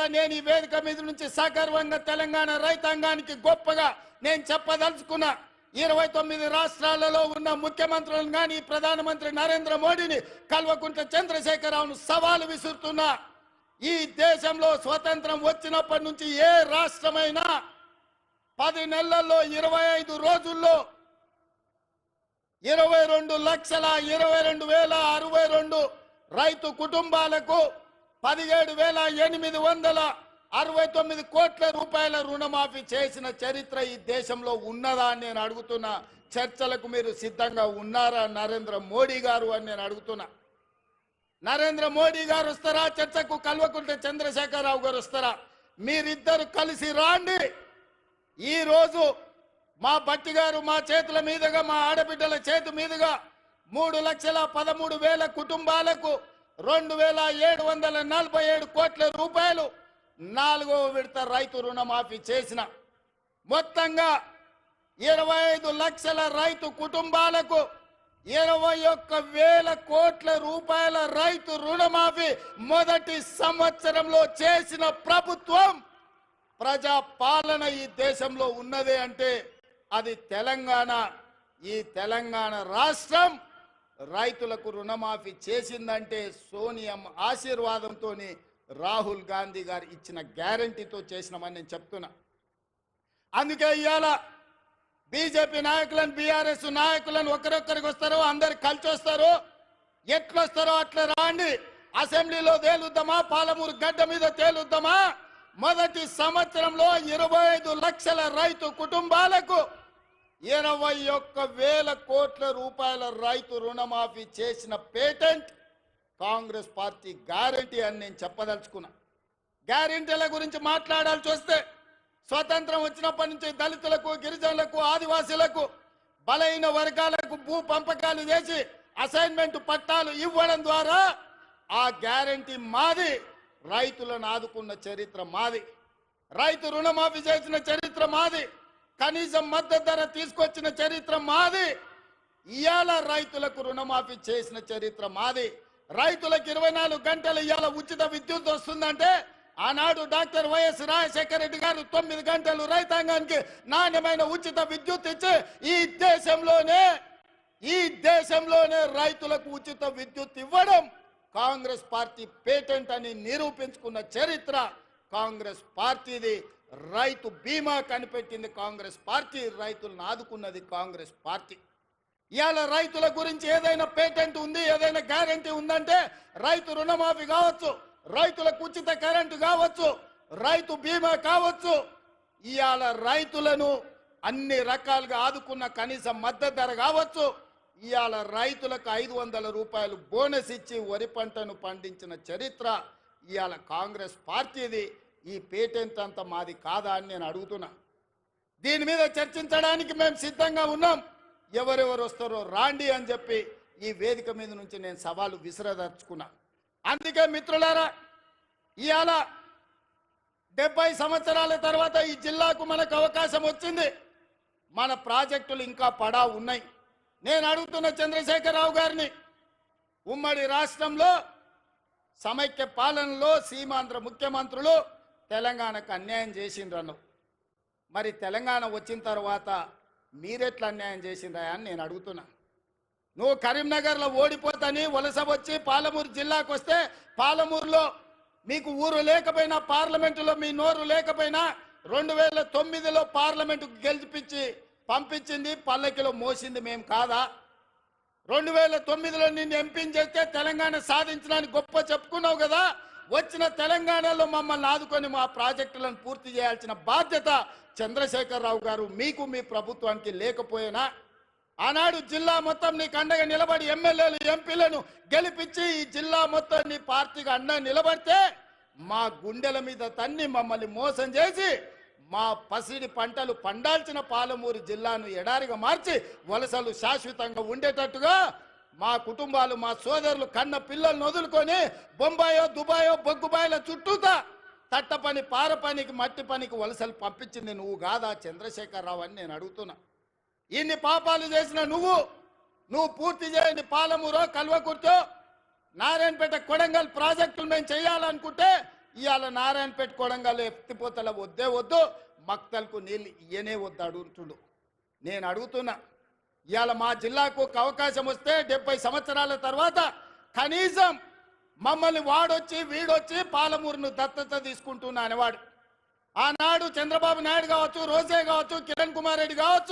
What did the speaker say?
ఇవాళ నేను ఈ వేదిక మీద నుంచి సగర్వంగా తెలంగాణ రైతాంగానికి గొప్పగా నేను చెప్పదలుచుకున్నా 29 రాష్ట్రాలలో ఉన్న ముఖ్యమంత్రులను కానీ ప్రధానమంత్రి నరేంద్ర మోడీని కల్వకుంట్ల చంద్రశేఖరరావును సవాలు విసురుతున్నా. ఈ దేశంలో స్వతంత్రం వచ్చినప్పటి నుంచి ఏ రాష్ట్రమైనా 10 నెలల్లో 25 రోజుల్లో 22,22,062 రైతు కుటుంబాలకు 17,869 కోట్ల రూపాయల రుణమాఫీ చేసిన చరిత్ర ఈ దేశంలో ఉన్నదా అని నేను అడుగుతున్నా. చర్చలకు మీరు సిద్ధంగా ఉన్నారా నరేంద్ర మోడీ గారు అని నేను అడుగుతున్నా. నరేంద్ర మోడీ గారు వస్తారా చర్చకు? కల్వకుంట్ల చంద్రశేఖరరావు గారు వస్తారా? మీరిద్దరు కలిసి రాండి. ఈ రోజు మా బట్టి గారు మా చేతుల మీదుగా, మా ఆడబిడ్డల చేతి మీదుగా 3,13,000 కుటుంబాలకు 2,747 కోట్ల రూపాయలు 4వ విడత రైతు రుణమాఫీ చేసిన. మొత్తంగా 25 లక్షల రైతు కుటుంబాలకు 21,000 కోట్ల రూపాయల రైతు రుణమాఫీ మొదటి సంవత్సరంలో చేసిన ప్రభుత్వం, ప్రజా పాలన ఈ దేశంలో ఉన్నదే అంటే అది తెలంగాణ. ఈ తెలంగాణ రాష్ట్రం రైతులకు రుణమాఫీ చేసిందంటే సోనియమ్మ ఆశీర్వాదంతో, రాహుల్ గాంధీ గారు ఇచ్చిన గ్యారంటీతో చేసినామని నేను చెప్తున్నా. అందుకే ఇవాళ బీజేపీ నాయకులను, బీఆర్ఎస్ నాయకులను ఒకరొక్కరికి వస్తారో అందరు కలిసి వస్తారో, ఎట్లొస్తారో అట్లా రాండి. అసెంబ్లీలో తేలుద్దామా, పాలమూరు గడ్డ మీద తేలుద్దామా? మొదటి సంవత్సరంలో 25 లక్షల రైతు కుటుంబాలకు 21,000 కోట్ల రూపాయల రైతు రుణమాఫీ చేసిన పేటెంట్ కాంగ్రెస్ పార్టీ గ్యారంటీ అని నేను చెప్పదలుచుకున్నా. గ్యారంటీల గురించి మాట్లాడాల్సి వస్తే స్వతంత్రం వచ్చినప్పటి నుంచి దళితులకు, గిరిజనులకు, ఆదివాసీలకు, బలైన వర్గాలకు భూ పంపకాలు చేసి అసైన్మెంట్ పట్టాలు ఇవ్వడం ద్వారా ఆ గ్యారంటీ మాది. రైతులను ఆదుకున్న చరిత్ర మాది. రైతు రుణమాఫీ చేసిన చరిత్ర మాది. కనీసం మద్దతు ధర తీసుకొచ్చిన చరిత్ర మాది. ఇవాళ రైతులకు రుణమాఫీ చేసిన చరిత్ర మాది. రైతులకు 24 గంటలు ఇవాళ ఉచిత విద్యుత్ వస్తుందంటే ఆనాడు డాక్టర్ వైఎస్ రాజశేఖర రెడ్డి గారు 9 గంటలు రైతాంగానికి నాణ్యమైన ఉచిత విద్యుత్ ఇచ్చి ఈ దేశంలోనే రైతులకు ఉచిత విద్యుత్ ఇవ్వడం కాంగ్రెస్ పార్టీ పేటెంట్ అని నిరూపించుకున్న చరిత్ర కాంగ్రెస్ పార్టీది. రైతు బీమా కనిపెట్టింది కాంగ్రెస్ పార్టీ. రైతులను ఆదుకున్నది కాంగ్రెస్ పార్టీ. ఇవాళ రైతుల గురించి ఏదైనా పేటెంట్ ఉంది, ఏదైనా గ్యారంటీ ఉందంటే రైతు రుణమాఫీ కావచ్చు, రైతులకు ఉచిత కరెంటు కావచ్చు, రైతు బీమా కావచ్చు. ఇవాళ రైతులను అన్ని రకాలుగా ఆదుకున్న కనీస మద్దతు ధర కావచ్చు. ఇవాళ రైతులకు 500 రూపాయలు బోనస్ ఇచ్చి వరి పంటను పండించిన చరిత్ర ఇవాళ కాంగ్రెస్ పార్టీది. ఈ పేటెంట్ అంతా మాది కాదా అని నేను అడుగుతున్నా. దీని మీద చర్చించడానికి మేము సిద్ధంగా ఉన్నాం. ఎవరెవరు వస్తారో రాండి అని చెప్పి ఈ వేదిక మీద నుంచి నేను సవాలు విసిరదర్చుకున్నా. అందుకే మిత్రులారా, ఇవాళ 70 సంవత్సరాల తర్వాత ఈ జిల్లాకు మనకు అవకాశం వచ్చింది. మన ప్రాజెక్టులు ఇంకా పడా ఉన్నాయి. నేను అడుగుతున్న చంద్రశేఖరరావు గారిని, ఉమ్మడి రాష్ట్రంలో సమైక్య పాలనలో సీమాంధ్ర ముఖ్యమంత్రులు తెలంగాణకు అన్యాయం చేసిండ్రను. మరి తెలంగాణ వచ్చిన తర్వాత మీరెట్లా అన్యాయం చేసిండ్రా అని నేను అడుగుతున్నా. నువ్వు కరీంనగర్లో ఓడిపోతాని వలస వచ్చి పాలమూరు జిల్లాకు వస్తే, పాలమూరులో మీకు ఊరు లేకపోయినా, పార్లమెంటులో మీ నోరు లేకపోయినా 2009లో పార్లమెంటుకు గెలిపించి పంపించింది, పల్లకిలో మోసింది మేము కాదా? 2009లో నిన్ను ఎంపీని చేస్తే తెలంగాణ సాధించడానికి గొప్ప చెప్పుకున్నావు కదా. వచ్చిన తెలంగాణలో మమ్మల్ని ఆదుకొని మా ప్రాజెక్టులను పూర్తి చేయాల్సిన బాధ్యత చంద్రశేఖరరావు గారు మీకు, మీ ప్రభుత్వానికి లేకపోయినా ఆనాడు జిల్లా మొత్తం నీకు అండగా నిలబడి ఎమ్మెల్యేలు, ఎంపీలను గెలిపించి ఈ జిల్లా మొత్తం నీ పార్టీకి అండగా నిలబడితే మా గుండెల మీద తన్ని మమ్మల్ని మోసం చేసి మా పసిడి పంటలు పండాల్సిన పాలమూరు జిల్లాను ఎడారిగా మార్చి వలసలు శాశ్వతంగా ఉండేటట్టుగా మా కుటుంబాలు, మా సోదరులు కన్న పిల్లలను వదులుకొని బొంబాయో, దుబాయో, బొగ్గుబాయిల చుట్టూతా తట్ట పని, పార పనికి, మట్టి పనికి వలసలు పంపించింది నువ్వు కాదా చంద్రశేఖరరావు అని నేను అడుగుతున్నా. ఇన్ని పాపాలు చేసిన నువ్వు పూర్తి చేయని పాలమూరో, కల్వకుర్తో, నారాయణపేట, కొడంగల్ ప్రాజెక్టులు మేము చేయాలనుకుంటే ఇవాళ నారాయణ పెట్టుకోవడంగా ఎత్తిపోతల వద్దే వద్దు, మక్తలకు నీళ్ళు ఇయ్యనే వద్దు అడుగుతుండు. నేను అడుగుతున్నా, ఇవాళ మా జిల్లాకు ఒక అవకాశం వస్తే 70 సంవత్సరాల తర్వాత కనీసం మమ్మల్ని వాడొచ్చి వీడొచ్చి పాలమూరును దత్తత తీసుకుంటున్నా అనేవాడు. ఆనాడు చంద్రబాబు నాయుడు కావచ్చు, రోజే కావచ్చు, కిరణ్ కుమార్ రెడ్డి కావచ్చు,